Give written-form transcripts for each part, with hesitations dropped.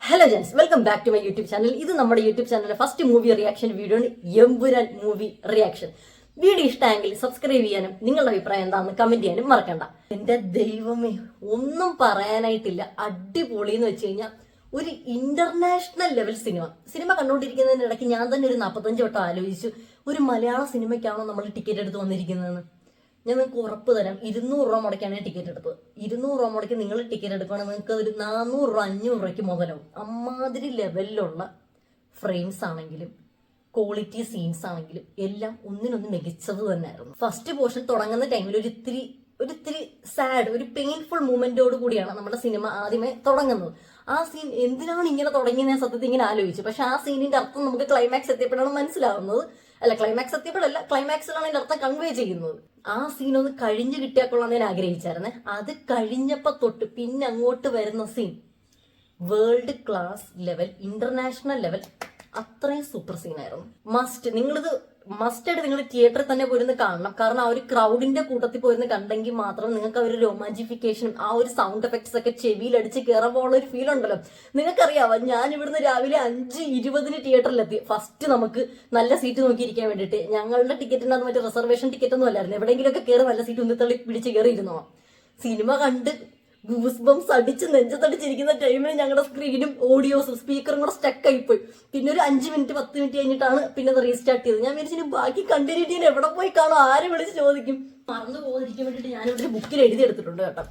Hello gents, welcome back to my YouTube channel. ഇത് നമ്മുടെ YouTube ചാനലിലെ ഫസ്റ്റ് മൂവി റിയാക്ഷൻ വീഡിയോ ആണ്. Empuraan movie reaction video ഇഷ്ടമെങ്കിൽ subscribe ചെയ്യാനും നിങ്ങളുടെ അഭിപ്രായം എന്താണെന്ന് കമന്റ് ചെയ്യാനും മറക്കണ്ട. എന്റെ ദൈവമേ, ഒന്നും പറയാനായിട്ടില്ല. അടിപൊളി എന്ന് വെച്ച് കഴിഞ്ഞാൽ ഒരു ഇന്റർനാഷണൽ ലെവൽ സിനിമ കണ്ടുകൊണ്ടിരിക്കുന്നതിന്റെ ഇടയ്ക്ക് ഞാൻ തന്നെ ഒരു 45 വട്ടം ആലോചിച്ചു, ഒരു മലയാള സിനിമയ്ക്കാണോ നമ്മൾ ടിക്കറ്റ് എടുത്ത് വന്നിരിക്കുന്നതെന്ന്. ഞാൻ നിങ്ങൾക്ക് ഉറപ്പ് തരാം, 200 രൂപ മുടക്കാണ് ടിക്കറ്റ് എടുത്തത്. 200 രൂപ മുടക്കി നിങ്ങൾ ടിക്കറ്റ് എടുക്കുകയാണെങ്കിൽ നിങ്ങൾക്ക് ഒരു 400 രൂപ 500 രൂപയ്ക്ക് മുതലാവും. അമ്മാതിരി ലെവലിലുള്ള ഫ്രെയിംസ് ആണെങ്കിലും ക്വാളിറ്റി സീൻസ് ആണെങ്കിലും എല്ലാം ഒന്നിനൊന്ന് മികച്ചത് തന്നെയായിരുന്നു. ഫസ്റ്റ് പോർഷൻ തുടങ്ങുന്ന ടൈമിൽ ഒരു ഇത്തിരി സാഡ്, ഒരു പെയിൻഫുൾ മൂമെന്റോട് കൂടിയാണ് നമ്മുടെ സിനിമ ആദ്യമേ തുടങ്ങുന്നത്. ആ സീൻ എന്തിനാണ് ഇങ്ങനെ തുടങ്ങിയത് ഞാൻ സത്യത്തിൽ ഇങ്ങനെ ആലോചിച്ചു. പക്ഷെ ആ സീനിന്റെ അർത്ഥം നമുക്ക് ക്ലൈമാക്സ് എത്തിയപ്പോഴാണ് മനസ്സിലാവുന്നത്. അല്ല, ക്ലൈമാക്സ് എത്തിയപ്പോഴല്ല, ക്ലൈമാക്സിലാണ് അതിന്റെ അർത്ഥം കൺവേ ചെയ്യുന്നത്. ആ സീൻ ഒന്ന് കഴിഞ്ഞു കിട്ടിയാൽ കൊള്ളാൻ ഞാൻ ആഗ്രഹിച്ചായിരുന്നേ. അത് കഴിഞ്ഞപ്പോ തൊട്ട് പിന്നെ അങ്ങോട്ട് വരുന്ന scene world class level, international level, അത്രയും സൂപ്പർ സീനായിരുന്നു. മസ്റ്റായിട്ട് നിങ്ങൾ തിയേറ്ററിൽ തന്നെ പോയിരുന്ന് കാണണം. കാരണം ആ ഒരു ക്രൗഡിന്റെ കൂട്ടത്തിൽ പോയിരുന്ന് കണ്ടെങ്കിൽ മാത്രം നിങ്ങൾക്ക് ആ ഒരു റൊമാൻറ്റിഫിക്കേഷനും ആ ഒരു സൗണ്ട് എഫക്ട്സ് ഒക്കെ ചെവിയിലടിച്ച് കയറുമ്പോൾ ഉള്ള ഒരു ഫീൽ ഉണ്ടല്ലോ. നിങ്ങൾക്കറിയാവോ, ഞാൻ ഇവിടുന്ന് രാവിലെ 5:20 തിയേറ്ററിലെത്തി. ഫസ്റ്റ് നമുക്ക് നല്ല സീറ്റ് നോക്കിയിരിക്കാൻ വേണ്ടിയിട്ട്. ഞങ്ങളുടെ ടിക്കറ്റിന് അത് മറ്റേ റിസർവേഷൻ ടിക്കറ്റ് ഒന്നും അല്ലായിരുന്നു. എവിടെയെങ്കിലുമൊക്കെ കയറി നല്ല സീറ്റ് ഉന്തിത്തള്ളി പിടിച്ച് കയറിയിരുന്നോ. സിനിമ കണ്ട് ഗൂസ് ബംസ് അടിച്ച് നെഞ്ചത്തടിച്ചിരിക്കുന്ന ടൈമിൽ ഞങ്ങളുടെ സ്ക്രീനും ഓഡിയോസും സ്പീക്കറും കൂടെ സ്റ്റക്ക് ആയിപ്പോയി. പിന്നെ ഒരു 5 മിനിറ്റ് 10 മിനിറ്റ് കഴിഞ്ഞിട്ടാണ് പിന്നെ അത് റീസ്റ്റാർട്ട് ചെയ്തത്. ഞാൻ വിചാരിച്ചു ബാക്കി കണ്ടിന്യൂറ്റി എവിടെ പോയി കാണും, ആരെ വിളിച്ച് ചോദിക്കും. മറന്നു പോകാതിരിക്കാൻ വേണ്ടിയിട്ട് ഞാനിവിടെ ഒരു ബുക്കിൽ എഴുതി എടുത്തിട്ടുണ്ട് കേട്ടോ.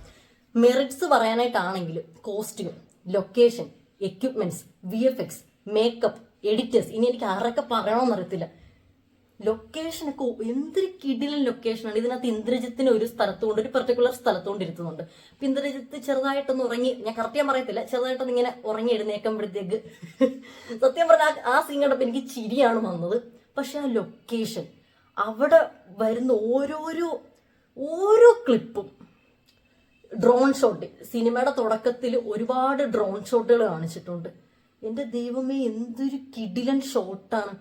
മെറിറ്റ്സ് പറയാനായിട്ടാണെങ്കിലും costume, location, equipments, VFX, makeup, editors, ഇനി എനിക്ക് ആരൊക്കെ പറയണമെന്നറിയത്തില്ല. ലൊക്കേഷനൊക്കെ എന്തൊരു കിടിലൻ ലൊക്കേഷനാണ്. ഇതിനകത്ത് ഇന്ദ്രജിത്തിന് ഒരു സ്ഥലത്തുകൊണ്ട്, ഒരു പെർട്ടിക്കുലർ സ്ഥലത്തുകൊണ്ട് ഇരുത്തുന്നുണ്ട്. അപ്പൊ ഇന്ദ്രജിത്ത് ചെറുതായിട്ടൊന്ന് ഉറങ്ങി, ഞാൻ കറക്റ്റ് ഞാൻ പറയത്തില്ല, ചെറുതായിട്ടൊന്ന് ഇങ്ങനെ ഉറങ്ങി എഴുന്നേക്കുമ്പോഴത്തേക്ക് സത്യം പറഞ്ഞാൽ ആ സീൻ കണ്ടപ്പോൾ എനിക്ക് ചിരിയാണ് വന്നത്. പക്ഷെ ആ ലൊക്കേഷൻ, അവിടെ വരുന്ന ഓരോ ക്ലിപ്പും, ഡ്രോൺ ഷോട്ട്, സിനിമയുടെ തുടക്കത്തിൽ ഒരുപാട് ഡ്രോൺ ഷോട്ടുകൾ കാണിച്ചിട്ടുണ്ട്. എന്റെ ദൈവമേ, എന്തൊരു കിടിലൻ ഷോട്ടാണ്.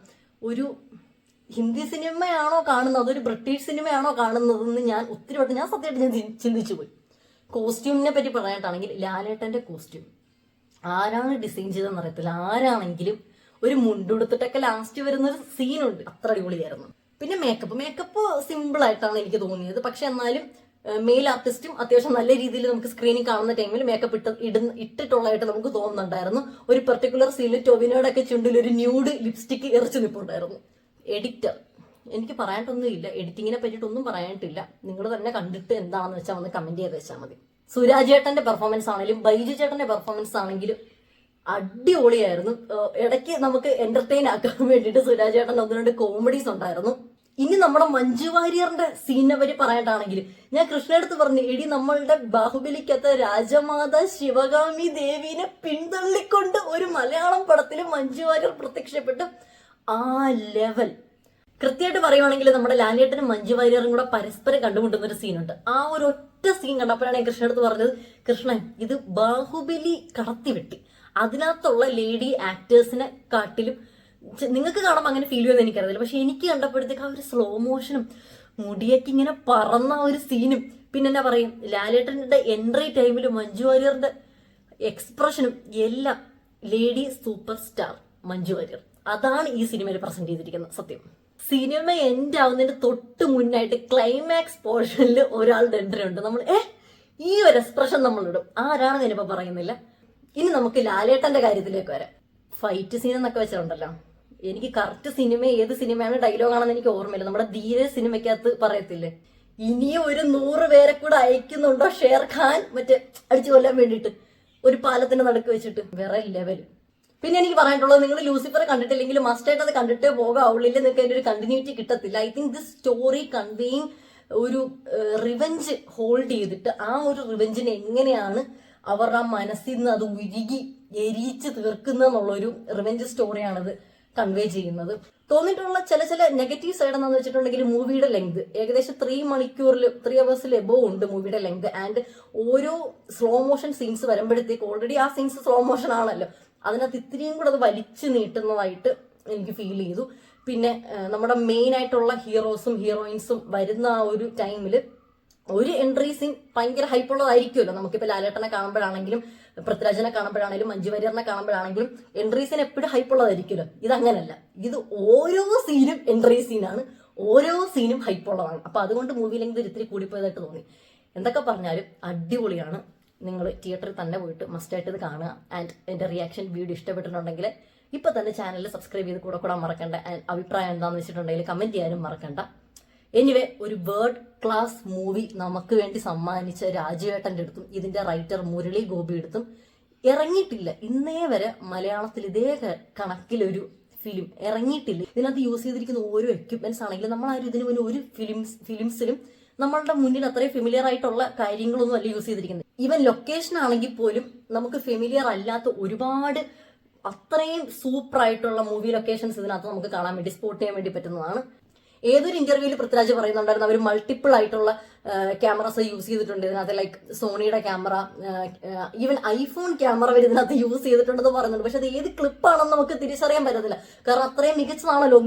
ഒരു ഹിന്ദി സിനിമയാണോ കാണുന്നത്, അതൊരു ബ്രിട്ടീഷ് സിനിമയാണോ കാണുന്നതെന്ന് ഞാൻ ഒത്തിരി വട്ടം സത്യമായിട്ട് ഞാൻ ചിന്തിച്ചു പോയി. കോസ്റ്റ്യൂമിനെ പറ്റി പറയാനായിട്ടാണെങ്കിൽ ലാലേട്ടന്റെ കോസ്റ്റ്യൂം ആരാണ് ഡിസൈൻ ചെയ്തതെന്ന് അറിയത്തില്ല. ആരാണെങ്കിലും ഒരു മുണ്ടുടുത്തിട്ടൊക്കെ ലാസ്റ്റ് വരുന്നൊരു സീനുണ്ട്, അത്ര അടിപൊളിയായിരുന്നു. പിന്നെ മേക്കപ്പ് സിമ്പിൾ ആയിട്ടാണ് എനിക്ക് തോന്നിയത്. പക്ഷെ എന്നാലും മെയിൽ ആർട്ടിസ്റ്റും അത്യാവശ്യം നല്ല രീതിയിൽ നമുക്ക് സ്ക്രീനിൽ കാണുന്ന ടൈമിൽ മേക്കപ്പ് ഇട്ടിട്ടുള്ളതായിട്ട് നമുക്ക് തോന്നുന്നുണ്ടായിരുന്നു. ഒരു പെർട്ടിക്കുലർ സീനിൽ ടൊവിനോയുടെ ഒക്കെ ചുണ്ടിൽ ഒരു ന്യൂഡ് ലിപ്സ്റ്റിക്ക് എറിച്ചു നിൽപ്പുണ്ടായിരുന്നു. എഡിറ്റർ, എനിക്ക് പറയാനായിട്ടൊന്നും ഇല്ല. എഡിറ്റിങ്ങിനെ പറ്റിയിട്ടൊന്നും പറയാനായിട്ടില്ല. നിങ്ങൾ തന്നെ കണ്ടിട്ട് എന്താണെന്ന് വെച്ചാൽ ഒന്ന് കമന്റ് ചെയ്ത് വെച്ചാൽ മതി. സുരാജ് ചേട്ടന്റെ പെർഫോമൻസ് ആണെങ്കിലും ബൈജു ചേട്ടന്റെ പെർഫോമൻസ് ആണെങ്കിലും അടിപൊളിയായിരുന്നു. ഇടയ്ക്ക് നമുക്ക് എന്റർടൈൻ ആക്കാൻ വേണ്ടിയിട്ട് സുരാജ് ചേട്ടൻ 1-2 കോമഡീസ് ഉണ്ടായിരുന്നു. ഇനി നമ്മുടെ മഞ്ജു വാര്യറിന്റെ സീനിനെ പറ്റി പറയാനായിട്ടാണെങ്കിൽ ഞാൻ കൃഷ്ണടുത്ത് പറഞ്ഞു, എടി നമ്മളുടെ ബാഹുബലിക്കകത്ത് രാജമാത ശിവഗാമി ദേവീനെ പിന്തള്ളിക്കൊണ്ട് ഒരു മലയാളം പടത്തിൽ മഞ്ജു വാര്യർ പ്രത്യക്ഷപ്പെട്ട് ആ ലെവൽ. കൃത്യമായിട്ട് പറയുവാണെങ്കിൽ നമ്മുടെ ലാലേട്ടനും മഞ്ജു വാര്യറും കൂടെ പരസ്പരം കണ്ടുമുട്ടുന്ന ഒരു സീനുണ്ട്. ആ ഒരു ഒറ്റ സീൻ കണ്ടപ്പോഴാണ് ഞാൻ കൃഷ്ണടുത്ത് പറഞ്ഞത്, കൃഷ്ണൻ ഇത് ബാഹുബലി കടത്തിവെട്ടി. അതിനകത്തുള്ള ലേഡി ആക്ടേഴ്സിനെ കാട്ടിലും നിങ്ങൾക്ക് കാണുമ്പോൾ അങ്ങനെ ഫീൽ ചെയ്യുമെന്ന് എനിക്കറിയില്ല. പക്ഷെ എനിക്ക് കണ്ടപ്പോഴത്തേക്ക് ആ ഒരു സ്ലോ മോഷനും മുടിയൊക്കെ ഇങ്ങനെ പറന്ന ഒരു സീനും, പിന്നെ എന്നാ പറയും, ലാലേട്ടന്റെ എൻട്രി ടൈമിൽ മഞ്ജു വാര്യറിന്റെ എക്സ്പ്രഷനും എല്ലാം, lady super star Manju Warrier. അതാണ് ഈ സിനിമയിൽ പ്രസന്റ് ചെയ്തിരിക്കുന്നത്. സത്യം, സിനിമ എൻഡ് ആവുന്നതിന് തൊട്ട് മുന്നായിട്ട് ക്ലൈമാക്സ് പോർഷനിൽ ഒരാളുടെ എൻട്രി ഉണ്ട്. നമ്മൾ ഈ ഒരു എക്സ്പ്രഷൻ നമ്മൾ ഇടും. ആരാണ് ഞാനിപ്പോ പറയുന്നില്ല. ഇനി നമുക്ക് ലാലേട്ടന്റെ കാര്യത്തിലേക്ക് വരാം. ഫൈറ്റ് സീൻ എന്നൊക്കെ വെച്ചിട്ടുണ്ടല്ലോ, എനിക്ക് കറക്റ്റ് ഏത് സിനിമയാണ് ഡയലോഗാണെന്ന് എനിക്ക് ഓർമ്മയില്ല. നമ്മുടെ ധീര സിനിമയ്ക്കകത്ത് പറയത്തില്ലേ, ഇനിയും ഒരു 100 പേരെ കൂടെ അയക്കുന്നുണ്ടോ ഷേർ ഖാൻ മറ്റേ അടിച്ചു കൊല്ലാൻ വേണ്ടിയിട്ട് ഒരു പാലത്തിന്റെ നടുക്ക് വെച്ചിട്ട്. വേറെ ലെവൽ. പിന്നെ എനിക്ക് പറയാനുള്ളത്, നിങ്ങൾ ലൂസിഫർ കണ്ടിട്ടില്ലെങ്കിൽ മസ്റ്റായിട്ട് അത് കണ്ടിട്ടേ പോകാവുള്ളൂ. നിങ്ങൾക്ക് അതിന്റെ ഒരു കണ്ടിന്യൂറ്റി കിട്ടത്തില്ല. I think this story conveying ഒരു റിവെഞ്ച് ഹോൾഡ് ചെയ്തിട്ട് ആ ഒരു റിവെഞ്ചിനെ എങ്ങനെയാണ് അവരുടെ ആ മനസ്സിൽ നിന്ന് അത് ഉരുകി എരിയിച്ച് തീർക്കുന്നുള്ളൊരു റിവെഞ്ച് സ്റ്റോറിയാണിത് കൺവേ ചെയ്യുന്നത്. തോന്നിയിട്ടുള്ള ചില നെഗറ്റീവ് സൈഡ് എന്താണെന്ന് വെച്ചിട്ടുണ്ടെങ്കിൽ മൂവിയുടെ ലെങ്ത് ഏകദേശം 3 hours എബോവ് ഉണ്ട് മൂവിയുടെ ലെങ്ത്. ആൻഡ് ഓരോ സ്ലോ മോഷൻ സീൻസ് വരുമ്പോഴത്തേക്ക് ഓൾറെഡി ആ സീൻസ് സ്ലോ മോഷൻ ആണല്ലോ, അതിനകത്ത് ഇത്രയും കൂടെ അത് വലിച്ചു നീട്ടുന്നതായിട്ട് എനിക്ക് ഫീൽ ചെയ്തു. പിന്നെ നമ്മുടെ മെയിൻ ആയിട്ടുള്ള ഹീറോസും ഹീറോയിൻസും വരുന്ന ആ ഒരു ടൈമിൽ ഒരു എൻട്രി സീൻ ഭയങ്കര ഹൈപ്പുള്ളതായിരിക്കുമല്ലോ. നമുക്കിപ്പോൾ ലാലേട്ടനെ കാണുമ്പോഴാണെങ്കിലും പൃഥ്വിരാജിനെ കാണുമ്പോഴാണെങ്കിലും മഞ്ജു വാര്യറിനെ കാണുമ്പോഴാണെങ്കിലും എൻട്രീസിന് എപ്പോഴും ഹൈപ്പുള്ളതായിരിക്കുമല്ലോ. ഇതങ്ങനല്ല, ഇത് ഓരോ സീനും എൻട്രി സീനാണ്, ഓരോ സീനും ഹൈപ്പുള്ളതാണ്. അപ്പൊ അതുകൊണ്ട് മൂവി ലെങ്ത് ഇത്തിരി കൂടിപ്പോയതായിട്ട് തോന്നി. എന്തൊക്കെ പറഞ്ഞാലും അടിപൊളിയാണ്. നിങ്ങൾ തിയേറ്ററിൽ തന്നെ പോയിട്ട് മസ്റ്റായിട്ട് ഇത് കാണുക. ആൻഡ് എൻ്റെ റിയാക്ഷൻ വീഡിയോ ഇഷ്ടപ്പെട്ടിട്ടുണ്ടെങ്കിൽ ഇപ്പൊ തന്നെ ചാനൽ സബ്സ്ക്രൈബ് ചെയ്ത് കൂടെ മറക്കണ്ട. ആൻഡ് അഭിപ്രായം എന്താണെന്ന് വെച്ചിട്ടുണ്ടെങ്കിൽ കമന്റ് ചെയ്യാനും മറക്കണ്ട. എനിവേ, ഒരു വേൾഡ് ക്ലാസ് മൂവി നമുക്ക് വേണ്ടി സമ്മാനിച്ച രാജുവേട്ടൻ്റെ അടുത്തും ഇതിന്റെ റൈറ്റർ മുരളി ഗോപി എടുത്തും ഇറങ്ങിയിട്ടില്ല ഇന്നേ വരെ മലയാളത്തിൽ ഇതേ കണക്കിലൊരു ഫിലിം ഇറങ്ങിയിട്ടില്ല. ഇതിനകത്ത് യൂസ് ചെയ്തിരിക്കുന്ന ഓരോ എക്യുപ്മെന്റ്സ് ആണെങ്കിലും നമ്മളാരും ഇതിനു മുന്നേ ഒരു ഫിലിംസിലും നമ്മളുടെ മുന്നിൽ അത്രയും ഫെമിലിയർ ആയിട്ടുള്ള കാര്യങ്ങളൊന്നും അല്ല യൂസ് ചെയ്തിരിക്കുന്നത്. ഈവൻ ലൊക്കേഷൻ ആണെങ്കിൽ പോലും നമുക്ക് ഫെമിലിയർ അല്ലാത്ത ഒരുപാട് അത്രയും സൂപ്പർ ആയിട്ടുള്ള മൂവി ലൊക്കേഷൻസ് ഇതിനകത്ത് നമുക്ക് കാണാൻ വേണ്ടി സ്പോട്ട് ചെയ്യാൻ വേണ്ടി പറ്റുന്നതാണ്. ഏതൊരു ഇന്റർവ്യൂവിൽ പൃഥ്വിരാജ് പറയുന്നുണ്ടായിരുന്നു അവർ മൾട്ടിപ്പിൾ ആയിട്ടുള്ള ക്യാമറാസ് യൂസ് ചെയ്തിട്ടുണ്ട് ഇതിനകത്ത്. ലൈക്ക് സോണിയുടെ ക്യാമറ, ഈവൻ ഐഫോൺ ക്യാമറ വരെ ഇതിനകത്ത് യൂസ് ചെയ്തിട്ടുണ്ടെന്ന് പറയുന്നുണ്ട്. പക്ഷെ അത് ഏത് ക്ലിപ്പാണെന്ന് നമുക്ക് തിരിച്ചറിയാൻ പറ്റത്തില്ല, കാരണം അത്രയും മികച്ചതാണല്ലോ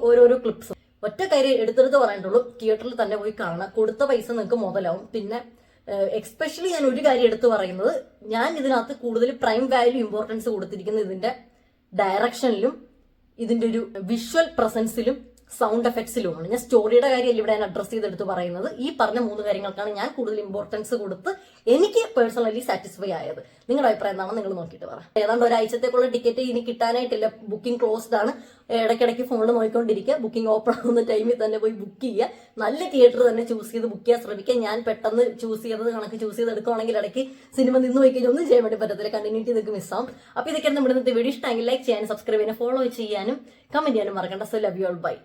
ഓരോരോ ക്ലിപ്സും. ഒറ്റ കാര്യം എടുത്തെടുത്ത് പറയേണ്ടുള്ളൂ, തിയേറ്ററിൽ തന്നെ പോയി കാണാം. കൊടുത്ത പൈസ നിങ്ങൾക്ക് മുതലാവും. പിന്നെ എക്സ്പെഷ്യലി ഞാൻ ഒരു കാര്യം എടുത്തു പറയുന്നത്, ഞാൻ ഇതിനകത്ത് കൂടുതൽ പ്രൈം വാല്യൂ ഇമ്പോർട്ടൻസ് കൊടുത്തിരിക്കുന്നത് ഇതിന്റെ ഡയറക്ഷനിലും ഇതിന്റെ ഒരു വിഷ്വൽ പ്രസൻസിലും സൗണ്ട് എഫക്ട്സിലുമാണ്. ഞാൻ സ്റ്റോറിയുടെ കാര്യമല്ല ഇവിടെ ഞാൻ അഡ്രസ് ചെയ്തെടുത്ത് പറയുന്നത്. ഈ പറഞ്ഞ 3 കാര്യങ്ങൾക്കാണ് ഞാൻ കൂടുതൽ ഇമ്പോർട്ടൻസ് കൊടുത്ത് എനിക്ക് പേഴ്സണലി സാറ്റിസ്ഫൈ ആയത്. നിങ്ങളുടെ അഭിപ്രായം എന്താണ് നിങ്ങൾ നോക്കിയിട്ട് പറ. ഏതാണ്ട് ഒരാഴ്ചത്തേക്കുള്ള ടിക്കറ്റ് ഇനി കിട്ടാനായിട്ടില്ല, ബുക്കിംഗ് ക്ലോസ്ഡ് ആണ്. ഇടയ്ക്കിടയ്ക്ക് ഫോണിൽ നോക്കിക്കൊണ്ടിരിക്കുക. ബുക്കിംഗ് ഓപ്പൺ ആവുന്ന ടൈമിൽ തന്നെ പോയി ബുക്ക് ചെയ്യുക. നല്ല തിയേറ്റർ തന്നെ ചൂസ് ചെയ്ത് ബുക്ക് ചെയ്യാൻ ശ്രമിക്കുക. ഞാൻ പെട്ടെന്ന് ചൂസ് ചെയ്തത് കണക്ക് ചൂസ് ചെയ്ത് എടുക്കുകയാണെങ്കിൽ ഇടയ്ക്ക് സിനിമ നിന്ന് പോയി കഴിഞ്ഞാൽ ഒന്നും ചെയ്യാൻ വേണ്ടി പറ്റത്തില്ല, കണ്ടിന്യൂറ്റി നിങ്ങൾക്ക് മിസ്സാവും. അപ്പോൾ ഇതൊക്കെയാണ് നമ്മുടെ ഇന്നത്തെ വീഡിയോ. ഇഷ്ടമെങ്കിൽ ലൈക്ക് ചെയ്യാനും സബ്സ്ക്രൈബ് ചെയ്യാനും ഫോളോ ചെയ്യാനും കമന്റ് ചെയ്യാനും മറക്കണ്ട. So love you all, by.